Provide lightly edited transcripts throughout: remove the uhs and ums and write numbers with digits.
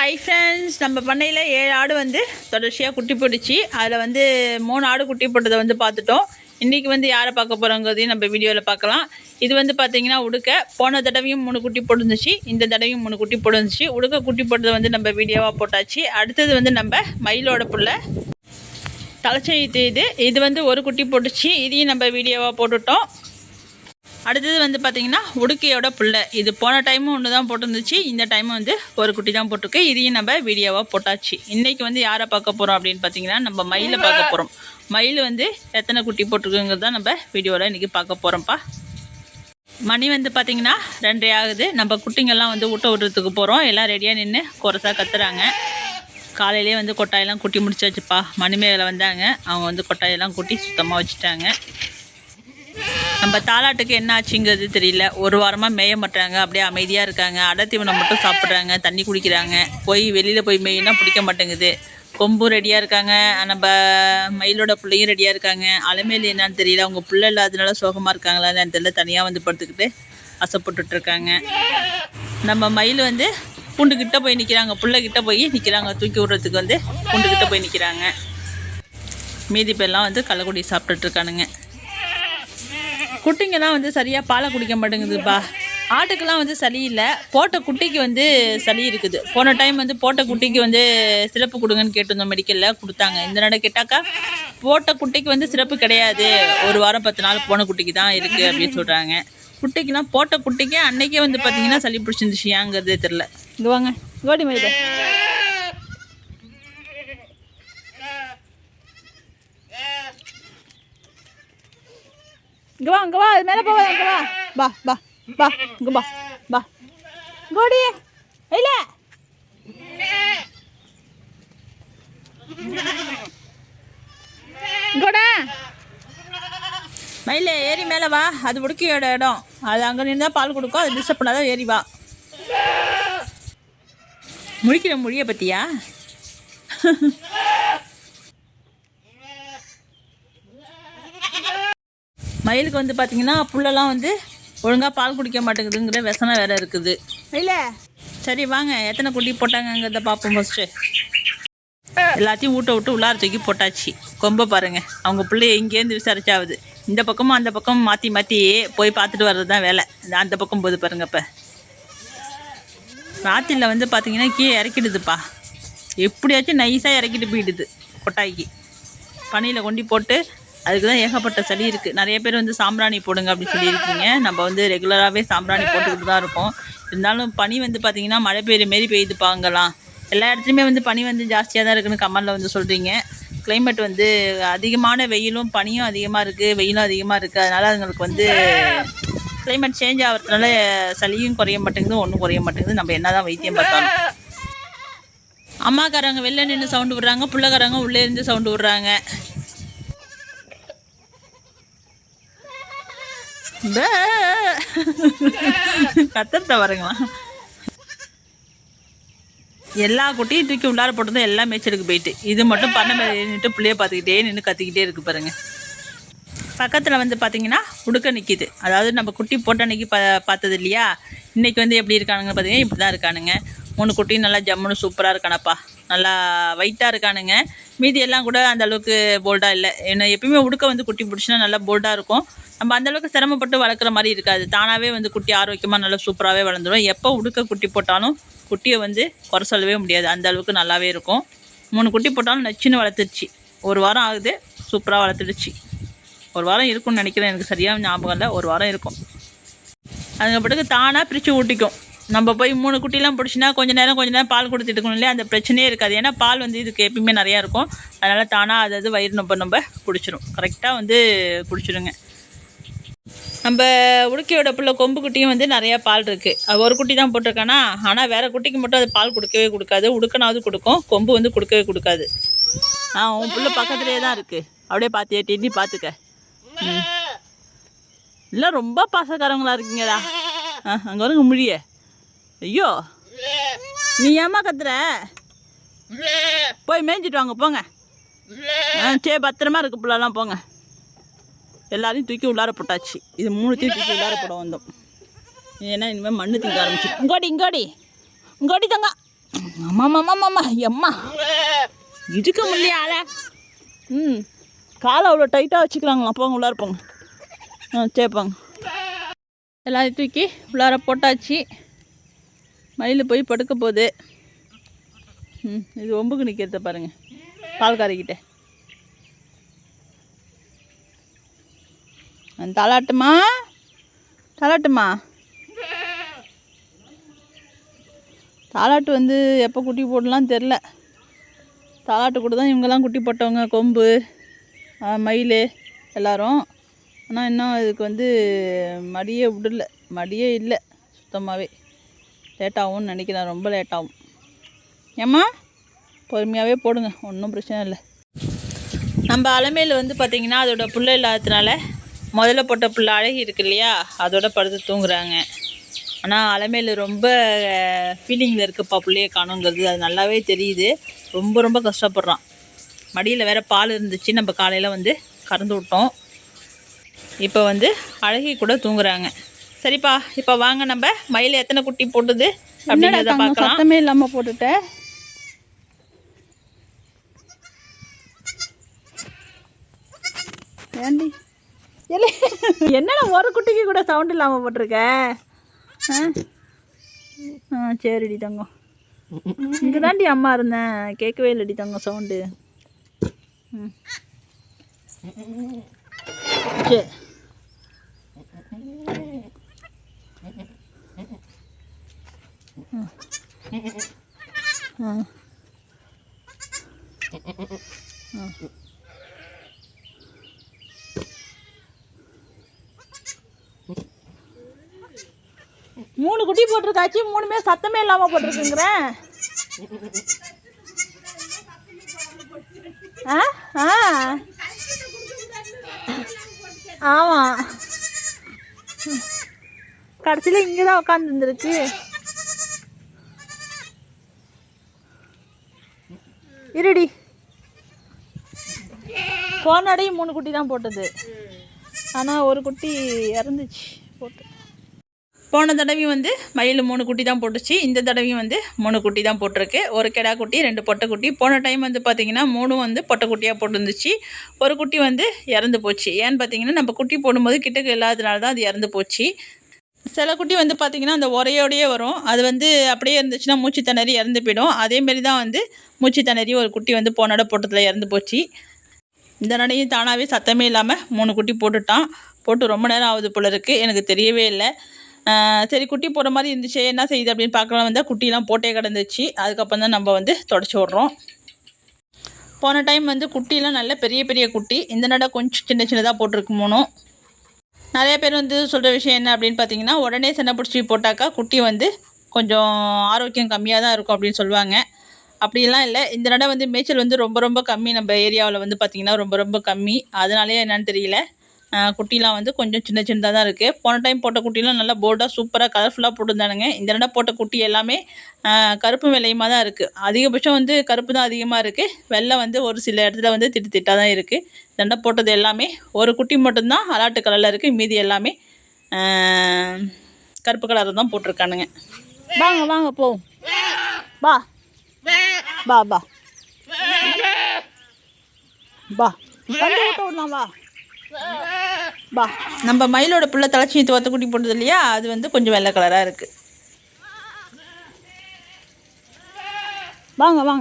Hi friends, நம்ம பண்ணையில் 7 ஆடு வந்து தொடர்ச்சியாக குட்டி போட்டுச்சு. அதில் வந்து 3 ஆடு குட்டி போட்டதை வந்து பார்த்துட்டோம். இன்றைக்கி வந்து யாரை பார்க்க போகிறோங்கிறதையும் நம்ம வீடியோவில் பார்க்கலாம். இது வந்து பார்த்திங்கன்னா உடுக்க. போன தடவையும் 3 குட்டி போட்டுருந்துச்சு, இந்த தடவையும் 3 குட்டி போட்டுருந்துச்சு. உடுக்க குட்டி போட்டதை வந்து நம்ம வீடியோவாக போட்டாச்சு. அடுத்தது வந்து நம்ம மயிலோட புள்ள தலைச்செய்து. இது வந்து ஒரு குட்டி போட்டுச்சு, இதையும் நம்ம வீடியோவாக போட்டுட்டோம். அடுத்தது வந்து பார்த்திங்கன்னா உடுக்கையோட புள்ள. இது போன டைமும் ஒன்று தான் போட்டுருந்துச்சு, இந்த டைமும் வந்து ஒரு குட்டி தான் போட்டிருக்கு. இதையும் நம்ம வீடியோவாக போட்டாச்சு. இன்றைக்கி வந்து யாரை பார்க்க போகிறோம் அப்படின்னு பார்த்தீங்கன்னா நம்ம மயிலை பார்க்க போகிறோம். மயில் வந்து எத்தனை குட்டி போட்டிருக்குங்கிறது தான் நம்ம வீடியோவில் இன்றைக்கி பார்க்க போகிறோம்ப்பா. மணி வந்து பார்த்திங்கன்னா 2 ஆகுது. நம்ம குட்டிங்கெல்லாம் வந்து ஊட்ட விடுறதுக்கு போகிறோம். எல்லாம் ரெடியாக நின்று குறைசா கத்துறாங்க. காலையிலே வந்து கொட்டாயெல்லாம் குட்டி முடிச்சாச்சுப்பா. மணிமேகலை வந்தாங்க, அவங்க வந்து கொட்டாயெல்லாம் குட்டி சுத்தமாக வச்சுட்டாங்க. நம்ம தாலாட்டுக்கு என்ன ஆச்சுங்கிறது தெரியல. ஒரு வாரமாக மேய மாட்டாங்க, அப்படியே அமைதியாக இருக்காங்க. அடத்தீவனம் மட்டும் சாப்பிட்றாங்க, தண்ணி குடிக்கிறாங்க. வெளியில் போய் மேயினா பிடிக்க மாட்டேங்குது. கொம்பும் ரெடியாக இருக்காங்க, நம்ம மயிலோட பிள்ளையும் ரெடியாக இருக்காங்க. அலைமேல் என்னன்னு தெரியல, அவங்க பிள்ளை இல்லாததுனால சோகமாக இருக்காங்களான்னு தெரியல. தனியாக வந்து படுத்துக்கிட்டு அசைப்பட்டுட்ருக்காங்க. நம்ம மயில் வந்து பூண்டுக்கிட்ட போய் நிற்கிறாங்க, பிள்ளைக்கிட்ட போய் நிற்கிறாங்க. தூக்கி விடுறதுக்கு வந்து பூண்டுக்கிட்ட போய் நிற்கிறாங்க. மீதி பேர்லாம் வந்து கள்ளக்குடி சாப்பிட்டுட்ருக்கானுங்க. குட்டிங்கெல்லாம் வந்து சரியாக பாலை குடிக்க மாட்டேங்குதுப்பா. ஆட்டுக்கெல்லாம் வந்து சளி இல்லை, போட்ட குட்டிக்கு வந்து சளி இருக்குது. போன டைம் வந்து போட்ட குட்டிக்கு வந்து சிறப்பு கொடுங்கன்னு கேட்டிருந்தோம், மெடிக்கலில் கொடுத்தாங்க. இந்த நட கேட்டாக்கா போட்ட குட்டிக்கு வந்து சிறப்பு கிடையாது, 1 வாரம் 10 நாள் போன குட்டிக்கு தான் இருக்குது அப்படின்னு சொல்கிறாங்க. குட்டிக்கெலாம் போட்ட குட்டிக்கே அன்னைக்கே வந்து பார்த்திங்கன்னா சளி பிடிச்சிருந்துச்சு, ஏங்கிறதே தெரில. இங்கே வாங்க கோடி மயில, இங்கே வா இங்கே வா, அது மேலே போவா, இங்கே வா பா பா பா, இங்கே பா பா கோடி இல்ல கோடா மயில ஏறி மேலே வா. அது உடுக்கியோட இடம், அது அங்கே நின்று தான் பால் கொடுக்கும். அது டிஸ்டர்ப் பண்ணாதான் ஏறி வா. முடிக்கிற மொழியை பற்றியா? மயிலுக்கு வந்து பார்த்திங்கன்னா புள்ளெல்லாம் வந்து ஒழுங்காக பால் குடிக்க மாட்டேங்குதுங்கிற விசனம் வேறு இருக்குது. இல்லை சரி வாங்க, எத்தனை குட்டி போட்டாங்கங்கிறத பார்ப்போம். ஃபஸ்ட்டு எல்லாத்தையும் ஊட்ட விட்டு உள்ளார தூக்கி போட்டாச்சு. கொம்பை பாருங்கள், அவங்க பிள்ளைய எங்கேருந்து விசாரிச்சாவது. இந்த பக்கமும் அந்த பக்கம் மாற்றி மாற்றி போய் பார்த்துட்டு வர்றது தான் வேலை. அந்த பக்கம் போது பாருங்கள். இப்போ ராத்திரியில் வந்து பார்த்திங்கன்னா கீழே இறக்கிடுதுப்பா. எப்படியாச்சும் நைஸாக இறக்கிட்டு போயிடுது கொட்டாய்க்கு. பனியில் கொண்டு போட்டு அதுக்கு தான் ஏகப்பட்ட சளி இருக்குது. நிறைய பேர் வந்து சாம்பிராணி போடுங்க அப்படின்னு சொல்லியிருக்கீங்க. நம்ம வந்து ரெகுலராகவே சாம்பிராணி போட்டுக்கிட்டு தான் இருக்கோம். இருந்தாலும் பனி வந்து பார்த்திங்கன்னா மழை பெய்யுற மாரி பெய்யுதுப்பாங்கலாம். எல்லா இடத்துலையுமே வந்து பனி வந்து ஜாஸ்தியாக தான் இருக்குதுன்னு கமெண்டில் வந்து சொல்கிறீங்க. கிளைமேட் வந்து அதிகமான வெயிலும் பனியும் அதிகமாக இருக்குது, வெயிலும் அதிகமாக இருக்குது. அதனால் அதுங்களுக்கு வந்து கிளைமேட் சேஞ்ச் ஆகிறதுனால சளியும் குறைய மாட்டேங்குது, ஒன்றும் குறைய மாட்டேங்குது. நம்ம என்ன தான் வைத்தியம் பார்த்தாலும். அம்மாக்காரங்க வெளில நின்று சவுண்டு விடுறாங்க, பிள்ளைக்காரங்க உள்ளே இருந்து சவுண்டு விடுறாங்க. கத்தத்தை வரங்களா. எல்லா குட்டியும் தூக்கி உள்ளார போட்டதும் எல்லாம் மேய்ச்சலுக்கு போயிட்டு, இது மட்டும் பண்ண மேலே நின்றுட்டு பிள்ளைய பார்த்துக்கிட்டே நின்று கத்திக்கிட்டே இருக்குது பாருங்க. பக்கத்தில் வந்து பார்த்திங்கன்னா உடுக்க நிற்கிது. அதாவது நம்ம குட்டி போட்ட அன்றைக்கி பார்த்தது இல்லையா, இன்றைக்கி வந்து எப்படி இருக்கானுங்க பார்த்தீங்கன்னா இப்படி தான் இருக்கானுங்க. 3 குட்டியும் நல்லா ஜம்முன்னு சூப்பராக இருக்கானப்பா, நல்லா வெயிட்டாக இருக்கானுங்க. மீதி எல்லாம் கூட அந்த அளவுக்கு போல்டாக இல்லை. ஏன்னா எப்பயுமே உடுக்க வந்து குட்டி பிடிச்சினா நல்லா போல்டாக இருக்கும். நம்ம அந்தளவுக்கு சிரமப்பட்டு வளர்க்குற மாதிரி இருக்காது. தானாகவே வந்து குட்டி ஆரோக்கியமாக நல்லா சூப்பராகவே வளர்ந்துடும். எப்போ உடுக்க குட்டி போட்டாலும் குட்டியை வந்து குறை சொல்லவே முடியாது, அந்த அளவுக்கு நல்லாவே இருக்கும். 3 குட்டி போட்டாலும் நச்சுன்னு வளர்த்துருச்சு. 1 வாரம் ஆகுது, சூப்பராக வளர்த்துடுச்சு. 1 வாரம் இருக்கும்னு நினைக்கிறேன், எனக்கு சரியாக ஞாபகம் இல்லை. 1 வாரம் இருக்கும். அதுக்கப்புறத்துக்கு தானாக பிரித்து ஊட்டிக்கும். நம்ம போய் 3 குட்டிலாம் பிடிச்சினா கொஞ்சம் நேரம் பால் கொடுத்துட்டு இருக்கணும் இல்லையா, அந்த பிரச்சனையே இருக்காது. ஏன்னா பால் வந்து இதுக்கு எப்பயுமே நிறையா இருக்கும். அதனால் தானாக அதாவது வயிறு நம்ம குடிச்சிடும், கரெக்டாக வந்து குடிச்சிடுங்க. நம்ம உடுக்கையோட பிள்ளை கொம்பு குட்டியும் வந்து நிறையா பால் இருக்குது. ஒரு குட்டி தான் போட்டிருக்கானா, ஆனால் வேறு குட்டிக்கு மட்டும் அது பால் கொடுக்கவே கொடுக்காது. உடுக்கனாவது கொடுக்கும், கொம்பு வந்து கொடுக்கவே கொடுக்காது. உன் பிள்ளை பக்கத்துலேயே தான் இருக்குது, அப்படியே பார்த்து எட்டி பார்த்துக்க. இல்லை ரொம்ப பாசக்காரங்களா இருக்கீங்கடா. அங்கே வருங்க முடிய. ஐயோ நீ ஏமா கத்துற, போய் மேய்ஞ்சிட்டு வாங்க போங்க. சரி பத்திரமா இருக்கு பிள்ளைலாம், போங்க. எல்லாரையும் தூக்கி உள்ளார போட்டாச்சு. இது 3த்தையும் தூக்கி உள்ளார போட வந்தோம். ஏன்னா இனிமேல் மண்ணு திங்க ஆரம்பிச்சு. இங்கோடி தங்க அம்மா மாமா எம்மா இருக்க முடியால. காலை அவ்வளோ டைட்டாக வச்சுக்கிறாங்களா? போங்க உள்ளார போங்க. சரிப்பாங்க. எல்லாத்தையும் தூக்கி உள்ளார போட்டாச்சு. மயில் போய் படுக்க போகுது. இது ஒம்புக்கு நிற்கிறத பாருங்கள், பால்காரிக்கிட்ட. தாலாட்டுமா தாலாட்டு வந்து எப்போ குட்டி போடலாம் தெரில. தாலாட்டு கூட தான் இவங்கெல்லாம் குட்டி போட்டவங்க, கொம்பு மயில் எல்லோரும். ஆனால் இன்னும் இதுக்கு வந்து மடியே இல்லை சுத்தமாகவே. லேட்டாகும்னு நினைக்கிறேன், ரொம்ப லேட்டாகும். ஏம்மா பொறுமையாகவே போடுங்க, ஒன்றும் பிரச்சனை இல்லை. நம்ம அலமையில் வந்து பார்த்திங்கன்னா அதோட புல்லை இல்லாததுனால முதல்ல போட்ட புல் அழகி இருக்கு இல்லையா, அதோட படுத்து தூங்குறாங்க. ஆனால் அலமையில் ரொம்ப ஃபீலிங்கில் இருக்குப்பா பிள்ளைய காணுங்கிறது, அது நல்லாவே தெரியுது. ரொம்ப கஷ்டப்படுறான். மடியில் வேறு பால் இருந்துச்சு, நம்ம காலையில் வந்து கறந்து விட்டோம். இப்போ வந்து அழகி கூட தூங்குறாங்க. சரிப்பா, இப்போ வாங்க நம்ம மயில் எத்தனை குட்டி போட்டுது அப்படிங்கிறத பார்க்கலாம். சத்தமே இல்லாமல் போட்டுட்டேன். ஏண்டி என்னடா ஒரு குட்டிக்கு கூட சவுண்ட் இல்லாமல் போட்டிருக்க? சரிடி தங்கம், இங்கே தாண்டி அம்மா இருந்தேன், கேட்கவே இல்லைடி தங்கம் சவுண்டு. சரி மூணு குட்டி போட்டிருக்காச்சு, மூணுமே சத்தமே இல்லாமல் போட்டிருக்குங்கிறேன். ஆமாம், கடைசியில் இங்கே தான் உட்காந்துருந்துருக்கு. இருடி, போனடையும் 3 குட்டி தான் போட்டது. ஆனால் ஒரு குட்டி இறந்துச்சு போட்டு. போன தடவையும் வந்து மயில் 3 குட்டி தான் போட்டுச்சு. இந்த தடவையும் வந்து 3 குட்டி தான் போட்டிருக்கு. ஒரு கிடா குட்டி, 2 பொட்டைக்குட்டி. போன டைம் வந்து பார்த்திங்கன்னா 3 வந்து பொட்டைக்குட்டியாக போட்டுருந்துச்சு. ஒரு குட்டி வந்து இறந்து போச்சு. ஏன்னு பார்த்தீங்கன்னா நம்ம குட்டி போடும்போது கிட்டக்கு இல்லாததுனால தான் அது இறந்து போச்சு. சில குட்டி வந்து பார்த்திங்கன்னா அந்த உரையோடையே வரும். அது வந்து அப்படியே இருந்துச்சுன்னா மூச்சு திணறி இறந்து போயிடும். அதேமாரி தான் வந்து மூச்சு திணறி ஒரு குட்டி வந்து போனோட போட்டத்தில் இறந்து போச்சு. இந்த நடையும் தானாகவே சத்தமே இல்லாமல் 3 குட்டி போட்டுட்டான். போட்டு ரொம்ப நேரம் ஆகுது போல இருக்குது, எனக்கு தெரியவே இல்லை. சரி, குட்டி போடுற மாதிரி இருந்துச்சு, என்ன செய்யுது அப்படின்னு பார்க்கலாம் வந்தால் குட்டிலாம் போட்டே கிடந்துச்சு. அதுக்கப்புறம் தான் நம்ம வந்து தொடச்சி விட்றோம். போன டைம் வந்து குட்டிலாம் நல்ல பெரிய குட்டி. இந்த நடை கொஞ்சம் சின்னதாக போட்டிருக்கு 3. நிறைய பேர் வந்து சொல்கிற விஷயம் என்ன அப்படின்னு பார்த்தீங்கன்னா, உடனே சென்னை பிடிச்சி போட்டாக்கா குட்டி வந்து கொஞ்சம் ஆரோக்கியம் கம்மியாக தான் இருக்கும் அப்படின்னு சொல்லுவாங்க. அப்படிலாம் இல்லை. இந்த நடை வந்து மேய்ச்சல் வந்து ரொம்ப கம்மி. நம்ம ஏரியாவில் வந்து பார்த்திங்கன்னா ரொம்ப கம்மி. அதனாலே என்னன்னு தெரியல, குட்டிலாம் வந்து கொஞ்சம் சின்னதாக தான் இருக்குது. போன டைம் போட்ட குட்டிலாம் நல்லா போல்டாக சூப்பராக கலர்ஃபுல்லாக போட்டுருந்தானுங்க. இந்த நடை போட்ட குட்டி எல்லாமே கருப்பு வெள்ளையுமாக தான் இருக்குது. அதிகபட்சம் வந்து கருப்பு தான் அதிகமாக இருக்குது. வெள்ளை வந்து ஒரு சில இடத்துல வந்து திட்டாக தான் இருக்குது. இந்த நடை போட்டது எல்லாமே ஒரு குட்டி மட்டும்தான் அலாட்டு கலரில் இருக்குது. மீதி எல்லாமே கருப்பு கலரில் தான் போட்டிருக்கானுங்க. வாங்க போவோம். வா வா. நம்ம மயிலோட புள்ள தலைச்சி துவத்த குட்டி போட்டது இல்லையா, அது வந்து கொஞ்சம் வெள்ளை கலராக இருக்குது. வாங்க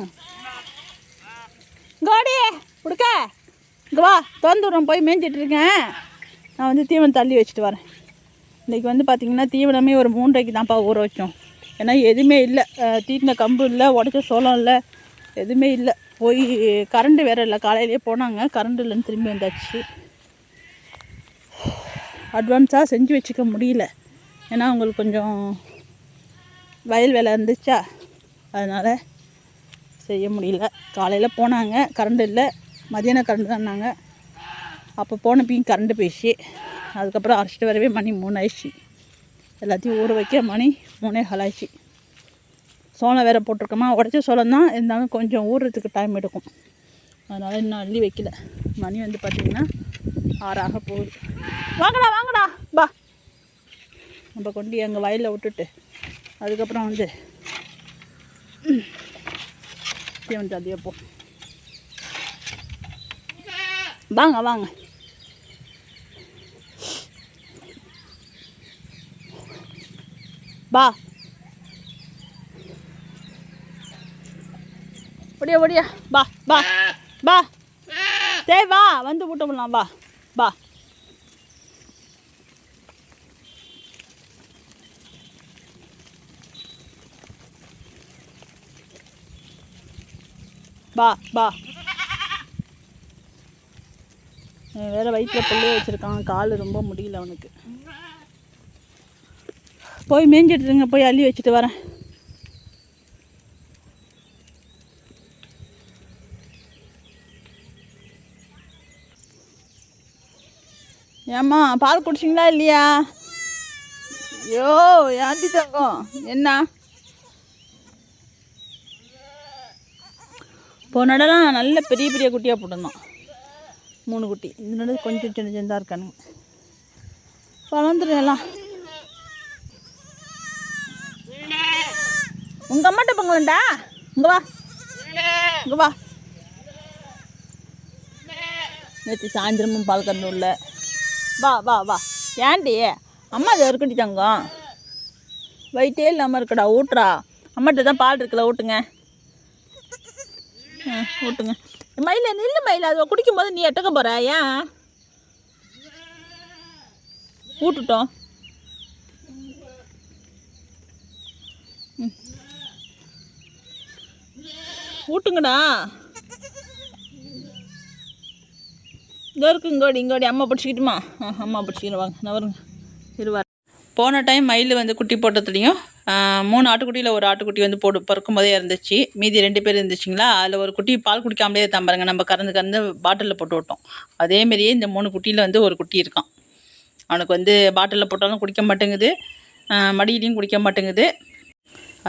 கோடி கொடுக்க இங்கே வா. தோந்தூரம் போய் மேய்ஞ்சிட்ருக்கேன். நான் வந்து தீவனம் தள்ளி வச்சுட்டு வரேன். இன்றைக்கி வந்து பார்த்திங்கன்னா தீவனமே ஒரு 3:30 தான்ப்பா ஊற வச்சோம். ஏன்னா எதுவுமே இல்லை, தீட்டின கம்பு இல்லை, உடச்ச சோளம் இல்லை, எதுவுமே இல்லை. போய் கரண்ட்டு வேறு இல்லை. காலையிலே போனாங்க, கரண்ட் இல்லைன்னு திரும்பி வந்தாச்சு. அட்வான்ஸாக செஞ்சு வச்சுக்க முடியல, ஏன்னா அவங்களுக்கு கொஞ்சம் வயல் வேலை இருந்துச்சா, அதனால் செய்ய முடியல. காலையில் போனாங்க, கரண்ட் இல்லை. மதியானம் கரண்ட் தான்னாங்க. அப்போ போனப்பையும் கரண்ட்டு போயிடுச்சு. அதுக்கப்புறம் அரைச்சிட்டு வரவே மணி 3 ஆயிடுச்சு. எல்லாத்தையும் ஊற வைக்க மணி 3:15 ஆயிடுச்சு. சோளம் வேறு போட்டிருக்கோமா, உடச்ச சோளம் தான் இருந்தாலும் கொஞ்சம் ஊறுறதுக்கு டைம் எடுக்கும். அதனால் இன்னும் அள்ளி வைக்கல. மணி வந்து பார்த்திங்கன்னா 6 ஆக போகுது. வாங்கடா பா. நம்ம கொண்டு எங்கள் வயலில் விட்டுட்டு அதுக்கப்புறம் வந்து கடைசியாக வந்துட்டு அதே போ. வாங்க வாங்க. வா ஒடியா ஒடியா. வா வா வா. சரி வா வந்து ஊட்ட பண்ணலாம். வா வா. வா வா. வேறு வயிற்றில் புள்ளையே வச்சுருக்கான். கால் ரொம்ப முடியல அவனுக்கு. போய் மேய்ஞ்சிட்டுருங்க. போய் அள்ளி வச்சுட்டு வரேன். ஏம்மா பால் குடிச்சிங்களா இல்லையா? ஐயோ ஏன்டி தங்கம் என்ன? போன இடம்லாம் நல்ல பெரிய பெரிய குட்டியாக போட்டிருந்தான். 3 குட்டி. இதனோட கொஞ்சம் சின்ன சின்னதாக இருக்கானுங்க. வளர்ந்துடும் எல்லாம். உங்கள் அம்மாட்ட பொங்கலண்டா. இங்கே வா இங்கே வா. நேற்று சாயந்தரமும் பால் கறந்து உள்ள. வா வா வா. ஏன்டி அம்மா அதை இருக்கட்டி தங்கம். வயிற்றே இல்லாமல் இருக்கடா. ஊட்டுறா. அம்மாட்ட தான் பால் இருக்குல்ல, ஊட்டுங்க. ஊட்டுங்க. மயில நில்லு மயில. அதை குடிக்கும் போது நீ எட்டக்க போகிற. ஏன் ஊட்டுட்டோம். ஊட்டுங்கடா. இங்கே இருக்கு. இங்கோடி அம்மா பிடிச்சிக்கிட்டுமா? அம்மா பிடிச்சிக்கிட்டு வாங்க. நான் வருங்க. இருவார். போன டைம் மயில் வந்து குட்டி போட்டதுலேயும் 3 ஆட்டுக்குட்டியில் ஒரு ஆட்டுக்குட்டி வந்து பிறக்கும் போதே இருந்துச்சு. மீதி 2 பேர் இருந்துச்சுங்களா. அதில் ஒரு குட்டி பால் குடிக்காமலே தான் பாருங்க. நம்ம கறந்து பாட்டிலில் போட்டு விட்டோம். அதேமாரியே இந்த 3 குட்டியில் வந்து ஒரு குட்டி இருக்கான். அவனுக்கு வந்து பாட்டிலில் போட்டாலும் குடிக்க மாட்டேங்குது, மடியிலையும் குடிக்க மாட்டேங்குது.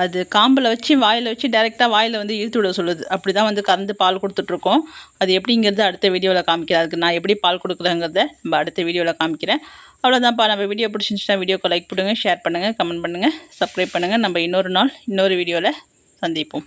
அது காம்பில் வச்சு வாயில் வச்சு டைரெக்டாக வாயில் வந்து இழுத்து விட சொல்லுது. அப்படி தான் வந்து கறந்து பால் கொடுத்துட்ருக்கோம். அது எப்படிங்கிறது அடுத்த வீடியோவில் காமிக்கிறேன். அதுக்கு நான் எப்படி பால் கொடுக்குறேங்கிறத நம்ம அடுத்த வீடியோவில் காமிக்கிறேன். அவ்வளோதான்ப்பா. நம்ம வீடியோ பிடிச்சிருந்துச்சுன்னா வீடியோக்கு லைக் பண்ணுங்கள், ஷேர் பண்ணுங்கள், கமெண்ட் பண்ணுங்கள், சப்ஸ்கிரைப் பண்ணுங்கள். நம்ம இன்னொரு நாள் இன்னொரு வீடியோவில் சந்திப்போம்.